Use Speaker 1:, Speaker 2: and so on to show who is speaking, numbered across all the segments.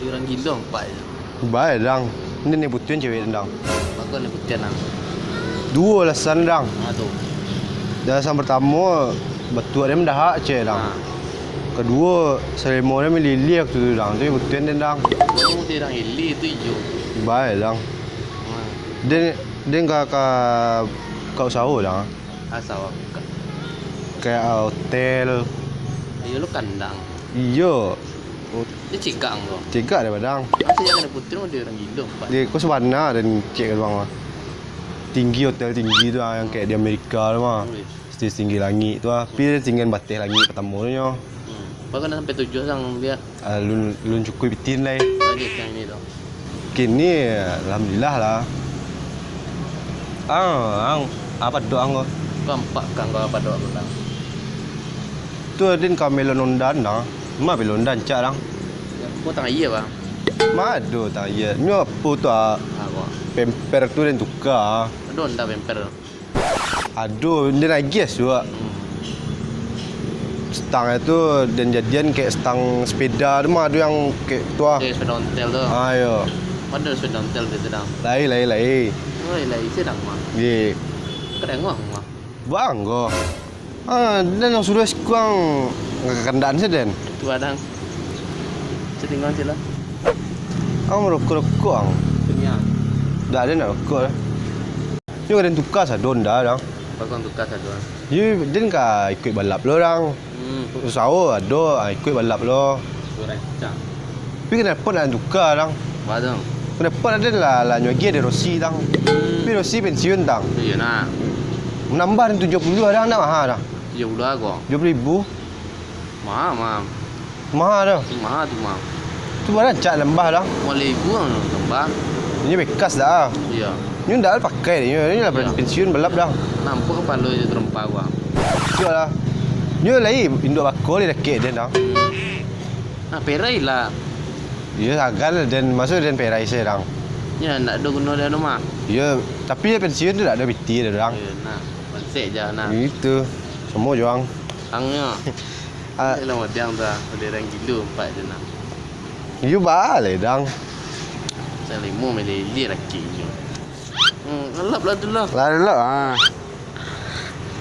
Speaker 1: Dia orang gila empat je.
Speaker 2: Baik dang. Ini ni putian cewek dang.
Speaker 1: Bagus ni putian lah.
Speaker 2: Dua alasan dang.
Speaker 1: Tu.
Speaker 2: Alasan pertama betul dia mendah cewek dang. Kedua, selemo dia melili aku tu dang. Tu putian dia dang.
Speaker 1: Kamu dia orang ili tu hijau.
Speaker 2: Baik dang. Dia kau sahur dang.
Speaker 1: Asal aku.
Speaker 2: Kayak hotel.
Speaker 1: Dia lu kandang.
Speaker 2: Iya.
Speaker 1: Dia cikang tu.
Speaker 2: Cegak dia padang.
Speaker 1: Masa dia kena putih dia orang gila empat.
Speaker 2: Dia kau sebenarnya dan cek bang. Tinggi hotel tinggi tu yang kayak di Amerika tu mah. Stage tinggi langit tu ah. Tapi dia tinggal batik langit pertama tu nyo.
Speaker 1: Bahkan dah sampai 7 sang dia.
Speaker 2: Lun cukup bitin lah.
Speaker 1: Lagi yang ini tu.
Speaker 2: Kini alhamdulillah lah. Apa doa kau?
Speaker 1: Kau empat kan kau apa doa kau.
Speaker 2: Tu adin kau melon ondan dah. Ma melon ondan cak lang.
Speaker 1: Kau tengah iya bang.
Speaker 2: Mado tak ya. Ni apa tu ah?
Speaker 1: Apa?
Speaker 2: Pemper tu dan tukar.
Speaker 1: Aduh dah bemper.
Speaker 2: Aduh, dia naik gas juga. Stang itu dan jadian kayak stang sepeda tu mah ada yang kayak tu ah.
Speaker 1: Sepeda ontel tu.
Speaker 2: Ayo.
Speaker 1: Mana sepeda ontel dia sedang.
Speaker 2: Lai.
Speaker 1: Oh, lai sedang mah.
Speaker 2: Ye.
Speaker 1: Keren mah.
Speaker 2: Bang go. Dan yang sudah sekurang kekandaan saya dan.
Speaker 1: Tu adang. Setinggal je lah.
Speaker 2: Ang merokok-rokok ang.
Speaker 1: Dunia.
Speaker 2: Dah ada nak rokok lah. Ni ada tukar sadon dah dah.
Speaker 1: Bakal tukar satu.
Speaker 2: You din ka ikut balap lo orang. Usaha ada ikut balap lo.
Speaker 1: Correct. Cak.
Speaker 2: Tapi kenapa nak tukar orang?
Speaker 1: Badang.
Speaker 2: Kenapa ada lah nyuagi ada Rossi tang. Tapi Rossi pensiun tang.
Speaker 1: Iya nak.
Speaker 2: Menambah 70 orang nak mahal dah.
Speaker 1: 70 aku.
Speaker 2: 70,000.
Speaker 1: Mahal.
Speaker 2: Mahal dah.
Speaker 1: Mahal tu mah.
Speaker 2: Tu barang cak lembah dah.
Speaker 1: Mulai ibu kan tambah.
Speaker 2: Ini bekas dah.
Speaker 1: Iya.
Speaker 2: Ni dah pakai ni. Ni lah pensiun balap dah.
Speaker 1: Nampak kepala je terempah gua.
Speaker 2: Siap lah. Ni lagi induk bakul dia dekik dia dah.
Speaker 1: Nah, perai lah.
Speaker 2: Ya agal dan masuk dan perai saya dah.
Speaker 1: Ya nak ada guna dia rumah.
Speaker 2: Ya, tapi dia pensiun tu tak ada biti dia dah.
Speaker 1: Ya nak. Pansek je nak.
Speaker 2: Itu. Semua juang.
Speaker 1: Hangnya. Dia lah dia dah. Dia orang gila empat je nak.
Speaker 2: You balik dang.
Speaker 1: Saya lemo meleli laki je. Ngelap lah tu lah.
Speaker 2: Lah ah.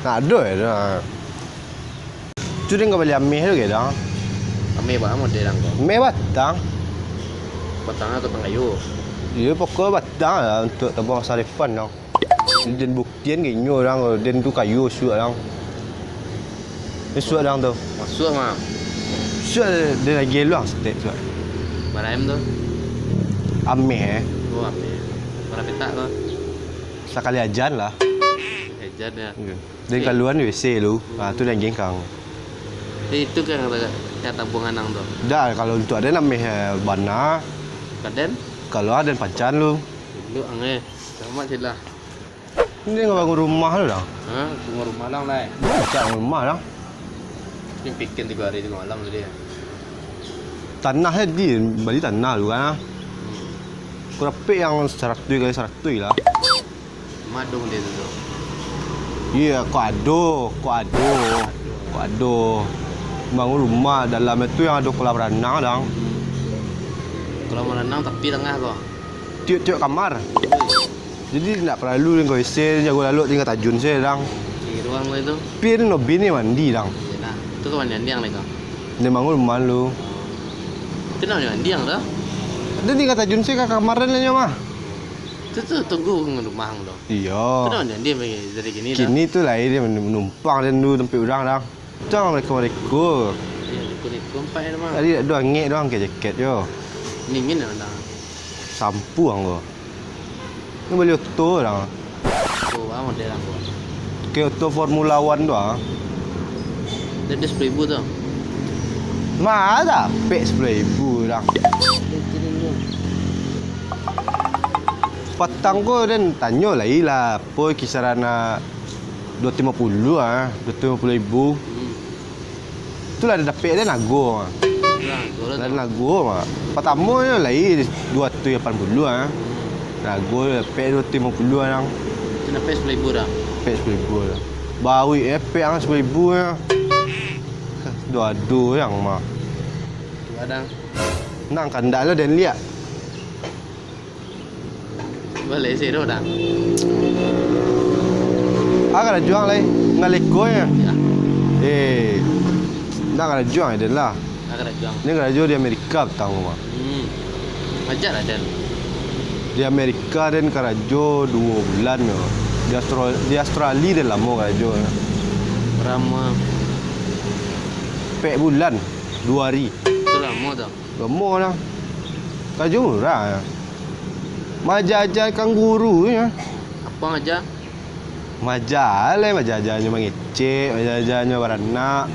Speaker 2: Nak ada dah. Tu dia kau beli amih tu ke dah.
Speaker 1: Kami bawa model lang kau.
Speaker 2: Amih batang.
Speaker 1: Patangnya ke pengayu.
Speaker 2: Ya pokok batang lah untuk tabung sarifan dah. Dan buktian ke nyo orang dan tu kayu suat dah. Ni suat dah tu.
Speaker 1: Masuk mah.
Speaker 2: Suat dia lagi luang stek suat.
Speaker 1: Barang tu.
Speaker 2: Amih
Speaker 1: Oh ambil. Barang petak kau.
Speaker 2: sekali ajan lah.
Speaker 1: Ejar dia.
Speaker 2: Dan kaluan WC lu. Tu dah gengkang.
Speaker 1: Itu kan kata tabung anang tu.
Speaker 2: Dah kalau untuk ada amih bana.
Speaker 1: Kaden.
Speaker 2: Kalau ada pancan lu.
Speaker 1: Lu ange. Sama sila.
Speaker 2: Ni kau bangun rumah lu dah.
Speaker 1: Ha, tunggu rumah lang lah.
Speaker 2: Macam rumah dah.
Speaker 1: Ni bikin 3 hari 3 malam tu dia.
Speaker 2: Tanah dia beli tanah lu kan. Kau dapat yang 100 kali 100 lah.
Speaker 1: Madung dia tu.
Speaker 2: Ya, kau ado. Bangun rumah dalam itu yang ada kolam renang dah.
Speaker 1: Kalau mau renang tapi tengah kau.
Speaker 2: Tiap-tiap kamar. Jadi tak perlu kau isi jago lalu tinggal tajun saya dah.
Speaker 1: Di ruang lu itu.
Speaker 2: Pir no bini mandi dah.
Speaker 1: Nah, tu kan mandi yang lagi.
Speaker 2: Dia bangun rumah lu.
Speaker 1: Tu nak mandi yang dah.
Speaker 2: Dia tinggal tajun saya ke kamar dan lainnya mah.
Speaker 1: Tu tunggu dengan rumah hang tu.
Speaker 2: Iya.
Speaker 1: Tu nak mandi bagi dari gini dah.
Speaker 2: Kini tu lah dia menumpang dan dulu tempat orang dah. Jangan mereka.
Speaker 1: Ya, kulit kompak ni mah.
Speaker 2: Tadi ada angin doang ke jaket yo.
Speaker 1: Dingin dah.
Speaker 2: Sampu anggo. Ni beli auto dah.
Speaker 1: Tu ah model lang kau.
Speaker 2: Ke auto Formula 1 tu ah.
Speaker 1: Dia 10,000 tu.
Speaker 2: Mahal dah. Pek 10,000 dah. Patang ko dan tanya lah apa kisaran 250 ah, 250,000. Itulah ada dapat dia nago. Dan nago mah. Pertama je lai 280 ah. Nago dapat 250 orang.
Speaker 1: Tu nak pes 10,000 dah.
Speaker 2: Pek 10,000 dah. Bawi pek ang 10,000 ya. Dua yang mah.
Speaker 1: Tu ada.
Speaker 2: Nang kandak lo dan lihat.
Speaker 1: Boleh zero dah.
Speaker 2: Agak ada juang lagi. Ngaleko ya.
Speaker 1: Ya.
Speaker 2: Nang ada juang dan lah.
Speaker 1: Agak ada juang.
Speaker 2: Ni ada juang di Amerika betang mah.
Speaker 1: Ajar ada.
Speaker 2: Di Amerika dan karajo 2 bulan yo. Di Australia dan lama karajo.
Speaker 1: Berapa?
Speaker 2: 4 bulan 2 hari.
Speaker 1: Itu lama dah.
Speaker 2: Lama lah. Karajo murah ya. Majajah kanguru ya.
Speaker 1: Apa aja?
Speaker 2: Majajahnya mengecek, majajahnya beranak.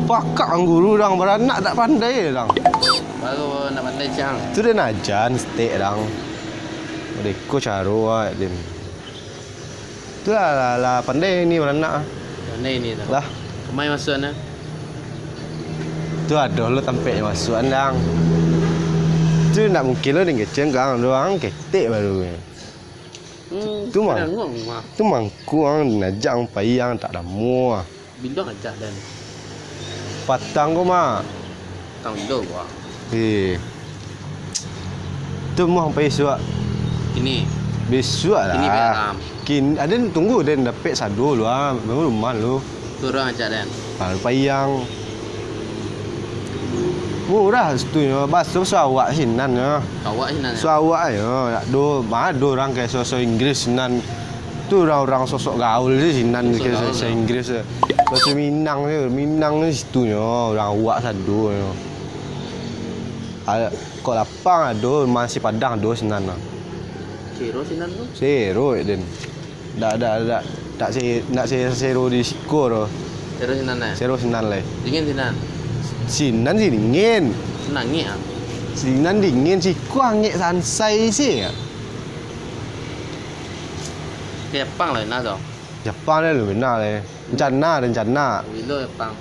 Speaker 2: Pakak kanguru dang beranak tak pandai dang.
Speaker 1: Baru nak pandai cang.
Speaker 2: Tu dia najan steak dang. Deko caro ah din. Tu lah pandai ni beranak.
Speaker 1: Pandai ni dah.
Speaker 2: Lah,
Speaker 1: Kemai masuk na?
Speaker 2: tu ada lo tampek masuk dang. Tu nak mungkin lo dengan cenggang doang ketek baru. Tu mah.
Speaker 1: Ngong mah.
Speaker 2: Tu mangkuang najang payang tak ada mua.
Speaker 1: Bindong aja dan.
Speaker 2: Patang ko mah.
Speaker 1: Tang do wah.
Speaker 2: Tu mah besok.
Speaker 1: Ini.
Speaker 2: Besok lah.
Speaker 1: Ini beram.
Speaker 2: Ada tunggu dan dapat sado lu ah. Baru rumah lu.
Speaker 1: Turun aja dan.
Speaker 2: Payang. Murah tu yo. Bas tu awak sinan yo.
Speaker 1: Kawak sih nana.
Speaker 2: Awak yo. Ada orang kayak sosok Inggris sinan. Tu orang-orang sosok gaul je sinan
Speaker 1: Sosok
Speaker 2: kayak
Speaker 1: gaul
Speaker 2: sosok
Speaker 1: lah.
Speaker 2: Inggris. Sosok Minang ni situ yo. Orang awak sado yo. Kok lapang ada masih padang ada sinan lah.
Speaker 1: Zero sih nana.
Speaker 2: Zero den. Tak nak zero di skor tu.
Speaker 1: Zero sih nana.
Speaker 2: Zero sinan lah.
Speaker 1: Dingin sih nana.
Speaker 2: Sinan sih dingin.
Speaker 1: Senangnya ah.
Speaker 2: Sinan dingin si kuang sansai sih.
Speaker 1: Kayak pang lah nana dong.
Speaker 2: Jepang dia lebih benar le. Rencana.
Speaker 1: Bilo pang.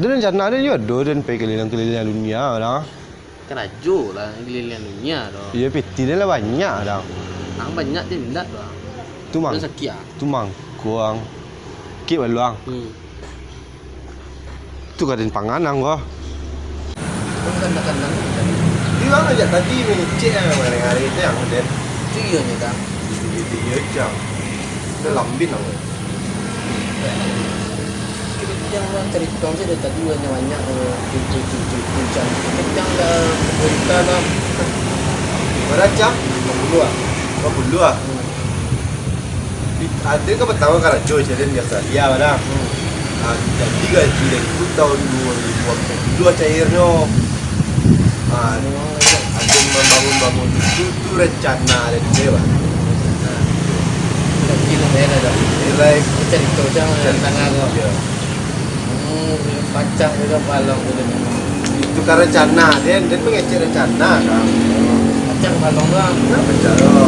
Speaker 2: Dia rencana dia juga do dan pergi keliling-keliling dunia lah.
Speaker 1: Keraju lah keliling dunia dong.
Speaker 2: Iya peti dia lah banyak dah.
Speaker 1: Ang banyak tindak dong.
Speaker 2: Tu mang.
Speaker 1: Itu sekian.
Speaker 2: Tu mang kuang. Kip baluang. Tu kadin panganang kau.
Speaker 1: Kandang-kandang.
Speaker 2: Dia orang ajak tadi mengecek hari itu yang den.
Speaker 1: Itu iya ni kan.
Speaker 2: Dia jam. Dia lambin lah.
Speaker 1: Kita orang cerita je dari tadi banyak cucu jam. Kita dah berita dah.
Speaker 2: Berapa jam? 50 ah. 50 ah. Ada ke pertama kalau Joe jadi di Australia pada. Jadi gaji dari itu tahun 2022 cairnya. Ada membangun itu rencana dan dewa.
Speaker 1: Kita beda dah.
Speaker 2: Nilai
Speaker 1: Cerita jangan tentang aku.
Speaker 2: ya.
Speaker 1: Pacang juga balong tu.
Speaker 2: Itu kan rencana dan mengecek rencana kan.
Speaker 1: Pacang balong lah.
Speaker 2: Kenapa cara?